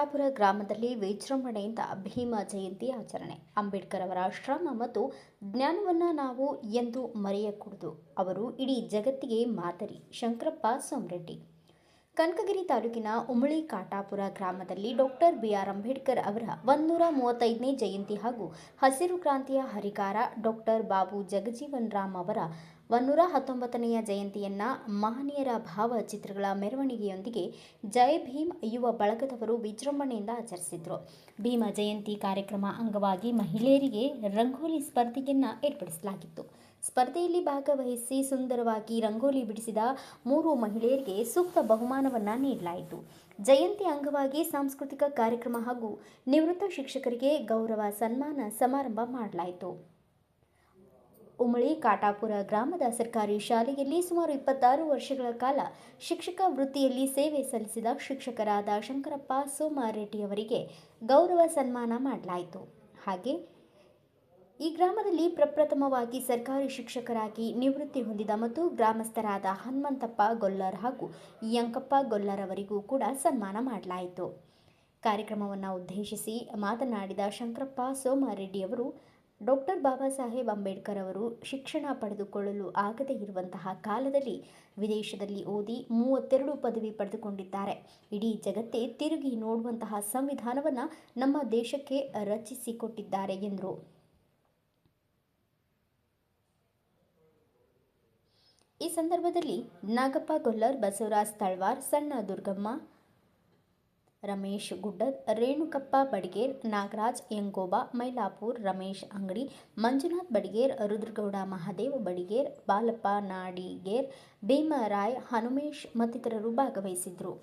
ಕಾಟಾಪುರ ಗ್ರಾಮದಲ್ಲಿ ವಿಜೃಂಭಣೆಯಿಂದ ಭೀಮ ಜಯಂತಿ ಆಚರಣೆ. ಅಂಬೇಡ್ಕರ್ ಅವರ ಶ್ರಮ ಮತ್ತು ಜ್ಞಾನವನ್ನು ನಾವು ಎಂದು ಮರೆಯಕೂಡದು. ಅವರು ಇಡೀ ಜಗತ್ತಿಗೆ ಮಾದರಿ. ಶಂಕರಪ್ಪ ಸೋಮರೆಡ್ಡಿ. ಕನಕಗಿರಿ ತಾಲೂಕಿನ ಉಮಳಿ ಕಾಟಾಪುರ ಗ್ರಾಮದಲ್ಲಿ ಡಾಕ್ಟರ್ ಬಿ.ಆರ್. ಅಂಬೇಡ್ಕರ್ ಅವರ 135ನೇ ಜಯಂತಿ ಹಾಗೂ ಹಸಿರು ಕ್ರಾಂತಿಯ ಹರಿಕಾರ ಡಾಕ್ಟರ್ ಬಾಬು ಜಗಜೀವನ್ ರಾಮ್ ಅವರ 119ನೆಯ ಜಯಂತಿಯನ್ನು ಮಹನೀಯರ ಭಾವಚಿತ್ರಗಳ ಮೆರವಣಿಗೆಯೊಂದಿಗೆ ಜೈ ಭೀಮ್ ಯುವ ಬಳಗದವರು ವಿಜೃಂಭಣೆಯಿಂದ ಆಚರಿಸಿದರು. ಭೀಮ ಜಯಂತಿ ಕಾರ್ಯಕ್ರಮ ಅಂಗವಾಗಿ ಮಹಿಳೆಯರಿಗೆ ರಂಗೋಲಿ ಸ್ಪರ್ಧೆಯನ್ನು ಏರ್ಪಡಿಸಲಾಗಿತ್ತು. ಸ್ಪರ್ಧೆಯಲ್ಲಿ ಭಾಗವಹಿಸಿ ಸುಂದರವಾಗಿ ರಂಗೋಲಿ ಬಿಡಿಸಿದ 3 ಮಹಿಳೆಯರಿಗೆ ಸೂಕ್ತ ಬಹುಮಾನವನ್ನು ನೀಡಲಾಯಿತು. ಜಯಂತಿ ಅಂಗವಾಗಿ ಸಾಂಸ್ಕೃತಿಕ ಕಾರ್ಯಕ್ರಮ ಹಾಗೂ ನಿವೃತ್ತ ಶಿಕ್ಷಕರಿಗೆ ಗೌರವ ಸನ್ಮಾನ ಸಮಾರಂಭ ಮಾಡಲಾಯಿತು. ಉಮಳಿ ಕಾಟಾಪುರ ಗ್ರಾಮದ ಸರ್ಕಾರಿ ಶಾಲೆಯಲ್ಲಿ ಸುಮಾರು 26 ವರ್ಷಗಳ ಕಾಲ ಶಿಕ್ಷಕ ವೃತ್ತಿಯಲ್ಲಿ ಸೇವೆ ಸಲ್ಲಿಸಿದ ಶಿಕ್ಷಕರಾದ ಶಂಕರಪ್ಪ ಸೋಮರೆಡ್ಡಿ ಅವರಿಗೆ ಗೌರವ ಸನ್ಮಾನ ಮಾಡಲಾಯಿತು. ಹಾಗೆ ಈ ಗ್ರಾಮದಲ್ಲಿ ಪ್ರಪ್ರಥಮವಾಗಿ ಸರ್ಕಾರಿ ಶಿಕ್ಷಕರಾಗಿ ನಿವೃತ್ತಿ ಹೊಂದಿದ ಮತ್ತು ಗ್ರಾಮಸ್ಥರಾದ ಹನುಮಂತಪ್ಪ ಗೊಲ್ಲರ್ ಹಾಗೂ ಯಂಕಪ್ಪ ಗೊಲ್ಲರ್ ಅವರಿಗೂ ಕೂಡ ಸನ್ಮಾನ ಮಾಡಲಾಯಿತು. ಕಾರ್ಯಕ್ರಮವನ್ನು ಉದ್ದೇಶಿಸಿ ಮಾತನಾಡಿದ ಶಂಕರಪ್ಪ ಸೋಮರೆಡ್ಡಿ ಅವರು, ಡಾಕ್ಟರ್ ಬಾಬಾ ಸಾಹೇಬ್ ಅಂಬೇಡ್ಕರ್ ಅವರು ಶಿಕ್ಷಣ ಪಡೆದುಕೊಳ್ಳಲು ಆಗದೇ ಇರುವಂತಹ ಕಾಲದಲ್ಲಿ ವಿದೇಶದಲ್ಲಿ ಓದಿ 32 ಪದವಿ ಪಡೆದುಕೊಂಡಿದ್ದಾರೆ. ಇಡೀ ಜಗತ್ತೇ ತಿರುಗಿ ನೋಡುವಂತಹ ಸಂವಿಧಾನವನ್ನು ನಮ್ಮ ದೇಶಕ್ಕೆ ರಚಿಸಿಕೊಟ್ಟಿದ್ದಾರೆ ಎಂದರು. ಈ ಸಂದರ್ಭದಲ್ಲಿ ನಾಗಪ್ಪ ಗೊಲ್ಲರ್, ಬಸವರಾಜ್ ತಳವಾರ್, ಸಣ್ಣ ದುರ್ಗಮ್ಮ, ರಮೇಶ್ ಗುಡ್ಡದ್, ರೇಣುಕಪ್ಪ ಬಡಿಗೇರ್, ನಾಗರಾಜ್ ಯಂಗೋಬ, ಮೈಲಾಪುರ್, ರಮೇಶ್ ಅಂಗಡಿ, ಮಂಜುನಾಥ್ ಬಡಿಗೇರ್, ರುದ್ರಗೌಡ ಮಹಾದೇವ್ ಬಡಿಗೇರ್, ಬಾಲಪ್ಪ ನಾಡಿಗೇರ್, ಭೀಮರಾಯ್, ಹನುಮೇಶ್ ಮತ್ತಿತರರು ಭಾಗವಹಿಸಿದ್ದರು.